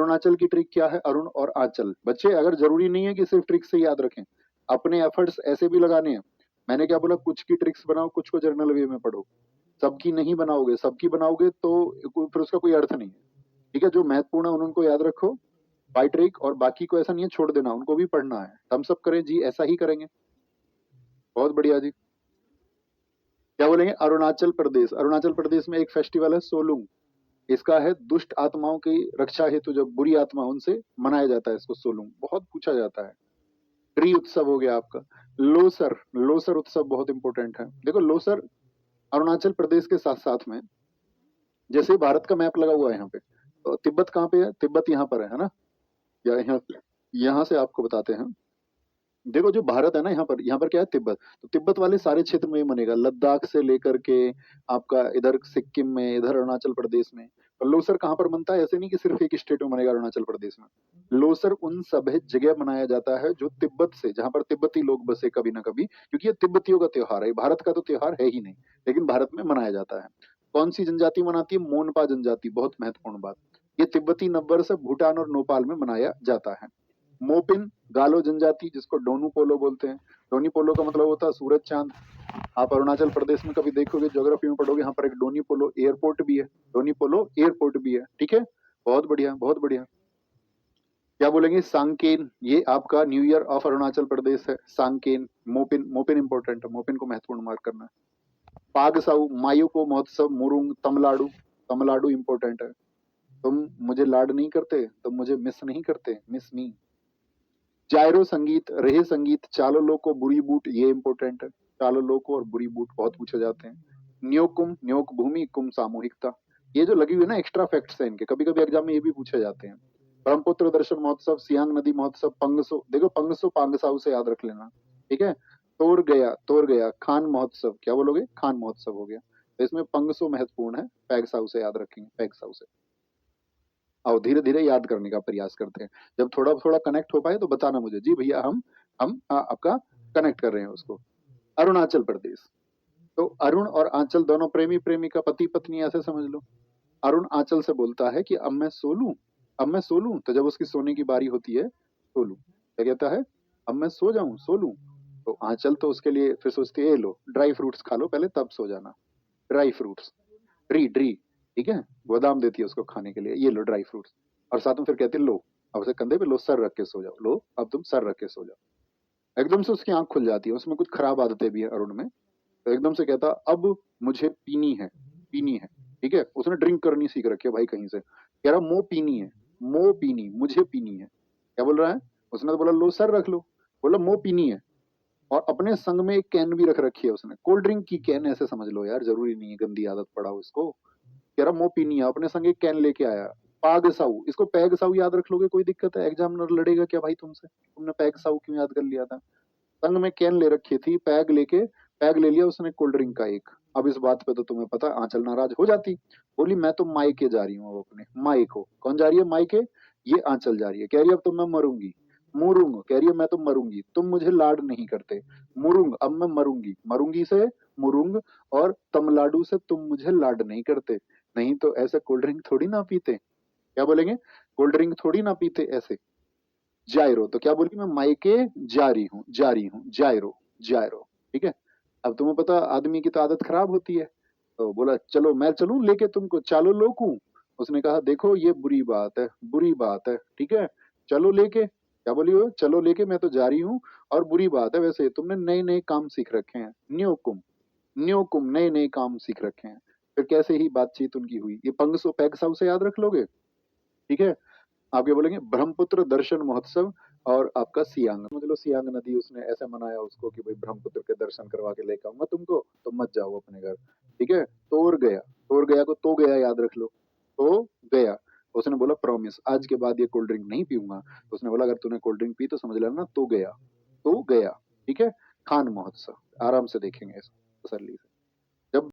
अरुणाचल की ट्रिक क्या है? अरुण और आंचल। बच्चे अगर जरूरी नहीं है कि सिर्फ ट्रिक से याद रखें, अपने एफर्ट्स ऐसे भी लगाने हैं। मैंने क्या बोला, कुछ की ट्रिक्स बनाओ, कुछ को जर्नल वे में पढ़ो। सबकी नहीं बनाओगे, सबकी बनाओगे तो फिर उसका कोई अर्थ नहीं है। ठीक है, जो महत्वपूर्ण है उनको याद रखो बाई ट्रिक, और बाकी को ऐसा नहीं है छोड़ देना, उनको भी पढ़ना है। हम सब करें जी, ऐसा ही करेंगे। बहुत बढ़िया जी। क्या बोलेंगे? अरुणाचल प्रदेश। अरुणाचल प्रदेश में एक फेस्टिवल है सोलुंग। इसका है दुष्ट आत्माओं की रक्षा हेतु, जो बुरी आत्मा उनसे मनाया जाता है इसको सोलुंग। बहुत पूछा जाता है। ट्री उत्सव हो गया आपका। लोसर। लोसर उत्सव बहुत इंपॉर्टेंट है। देखो लोसर अरुणाचल प्रदेश के साथ साथ में, जैसे भारत का मैप लगा हुआ है यहाँ पे, तो तिब्बत कहाँ पे है? तिब्बत यहाँ पर है ना? या यहाँ, यहाँ से आपको बताते हैं। देखो जो भारत है ना, यहाँ पर क्या है? तिब्बत। तो तिब्बत वाले सारे क्षेत्र में ये मनेगा, लद्दाख से लेकर के आपका इधर सिक्किम में, इधर अरुणाचल प्रदेश में। और लोसर कहाँ पर मनता है? ऐसे नहीं कि सिर्फ एक स्टेट में मनेगा अरुणाचल प्रदेश में। लोसर उन सब जगह मनाया जाता है जो तिब्बत से, जहां पर तिब्बती लोग बसे कभी ना कभी, क्योंकि ये तिब्बतियों का त्योहार है, भारत का तो त्योहार है ही नहीं, लेकिन भारत में मनाया जाता है। कौन सी जनजाति मनाती है? मोनपा जनजाति। बहुत महत्वपूर्ण बात, ये तिब्बती नववर्ष भूटान और नेपाल में मनाया जाता है। मोपिन गालो जनजाति, जिसको डोनू पोलो बोलते हैं। डोनी पोलो का मतलब होता है सूरज चांद। आप अरुणाचल प्रदेश में कभी देखोगे, ज्योग्राफी में पढ़ोगे, यहाँ पर एक डोनी पोलो एयरपोर्ट भी है। डोनी पोलो एयरपोर्ट भी है। ठीक है, बहुत बढ़िया बहुत बढ़िया। क्या बोलेंगे? सांकेन। ये आपका new year of Arunachal Pradesh है, सांकेन। मोपिन, मोपिन इंपॉर्टेंट है, मोपिन को महत्वपूर्ण मार्क करना है। पागसाऊ मायूको महोत्सव, मुरुंग तमिलनाडु। तमिलनाडु इंपॉर्टेंट है। तुम मुझे लाड नहीं करते, तुम मुझे मिस नहीं करते, मिस मी। जायरो संगीत, रेहे संगीत, चालो लोको, बुरी बूट, ये इंपॉर्टेंट है। चालो लोको और बुरी बूट बहुत पूछे जाते हैं। न्योकुम, न्योक भूमि, कुम सामूहिकता। ये जो लगी हुई है ना, एक्स्ट्रा फैक्ट्स है इनके, कभी कभी एग्जाम में ये भी पूछे जाते हैं। ब्रह्मपुत्र दर्शन महोत्सव, सियांग नदी महोत्सव, पंगसो। देखो पंगसो पांगसाऊ से याद रख लेना। ठीक है। तोर गया, तोर गया, खान महोत्सव। क्या बोलोगे? खान महोत्सव हो गया। तो इसमें पंगसो महत्वपूर्ण है, पैगसाऊ से याद रखेंगे, पैगसाऊ से। आओ धीरे धीरे याद करने का प्रयास करते हैं। जब थोड़ा थोड़ा कनेक्ट हो पाए तो बताना मुझे, जी भैया हम आपका कनेक्ट कर रहे हैं उसको। अरुणाचल प्रदेश। तो अरुण और आंचल दोनों प्रेमी प्रेमिका, पति पत्नी, ऐसे समझ लो। अरुण आंचल से बोलता है कि अब मैं सो लूं, अब मैं सो लूं। तो जब उसकी सोने की बारी होती है, सो लूं, क्या कहता है? अब मैं सो जाऊं, सो लूं। तो आंचल तो उसके लिए फिर सोचती है, ये लो ड्राई फ्रूट्स खा लो पहले, तब सो जाना। ड्राई फ्रूट्स, ड्री ड्री, ठीक है, बादाम देती है उसको खाने के लिए, ये लो ड्राई फ्रूट्स। और साथ में फिर कहते हैं लो, अब उसे कंधे पे लो, सर रख के सो जाओ, लो अब तुम सर रख के सो जाओ। एकदम से उसकी आंख खुल जाती है, उसमें कुछ खराब आदतें भी है अरुण में। तो एकदम से कहता अब मुझे पीनी है, पीनी है। ठीक है, उसने ड्रिंक करनी सीख रखी है भाई कहीं से, कह रहा मो पीनी है, मो पीनी, मुझे पीनी है। क्या बोल रहा है? उसने तो बोला लो सर रख लो, बोला मो पीनी है। और अपने संग में एक कैन भी रख रखी है उसने, कोल्ड ड्रिंक की कैन, ऐसे समझ लो यार, जरूरी नहीं है गंदी आदत पड़ाओ इसको। कह रहा मो पीनी है, अपने संग एक कैन लेके आया। पाग साऊ, इसको पैग साऊ याद रख लोगे, कोई दिक्कत है? एग्जामिनर लड़ेगा क्या भाई तुमसे, तुमने पैग साऊ क्यों याद कर लिया था? संग में कैन ले रखी थी, पैग लेके, पैग ले लिया उसने कोल्ड ड्रिंक का एक। अब इस बात पे तो तुम्हें पता आंचल नाराज हो जाती। बोली मैं तो मायके जा रही हूँ, अब अपने मायको। कौन जा रही है मायके? ये आंचल जा रही है। कह रही है अब तो मैं मरूंगी। मुरुंग, कह रही है मैं तो मरूंगी, तुम मुझे लाड नहीं करते। मुरुंग, अब मैं मरूंगी, मरूंगी से मुरुंग, और तमिलनाडु से तुम मुझे लाड नहीं करते। नहीं तो ऐसे कोल्ड ड्रिंक थोड़ी ना पीते। क्या बोलेंगे? कोल्ड ड्रिंक थोड़ी ना पीते ऐसे। जायरो, तो क्या बोली? मैं मायके जा रही हूँ, जा रही हूँ, जायरो, जायरो। ठीक है। अब तुम्हें पता आदमी की तो आदत खराब होती है, तो बोला चलो मैं चलूं लेके तुमको, चालो लोकू। उसने कहा देखो ये बुरी बात है, बुरी बात है, ठीक है, चलो लेके। क्या बोली वो? चलो लेके, मैं तो जा रही हूँ, और बुरी बात है, वैसे तुमने नए नए काम सीख रखे हैं, न्योकुम, न्योकुम, नए नए काम सीख रखे हैं। फिर कैसे ही बातचीत उनकी हुई, ये पंगसो पैगसाउ से याद रख लोगे। ठीक है। आप क्या बोलेंगे? ब्रह्मपुत्र दर्शन महोत्सव, और आपका सियांग, समझ लो सियांग नदी उसने ऐसे मनाया उसको कि भाई ब्रह्मपुत्र के दर्शन करवा के लेकर आऊंगा तुमको, तो मत जाओ अपने घर। ठीक है। तोर गया, तोर गया को तो गया याद रख लो, तो गया। उसने बोला प्रॉमिस आज के बाद ये कोल्ड ड्रिंक नहीं पीऊंगा। तो उसने बोला अगर तूने कोल्ड ड्रिंक पी तो समझ लेना तो गया, तो गया। ठीक है। खान महोत्सव आराम से देखेंगे इसको तसल्ली से।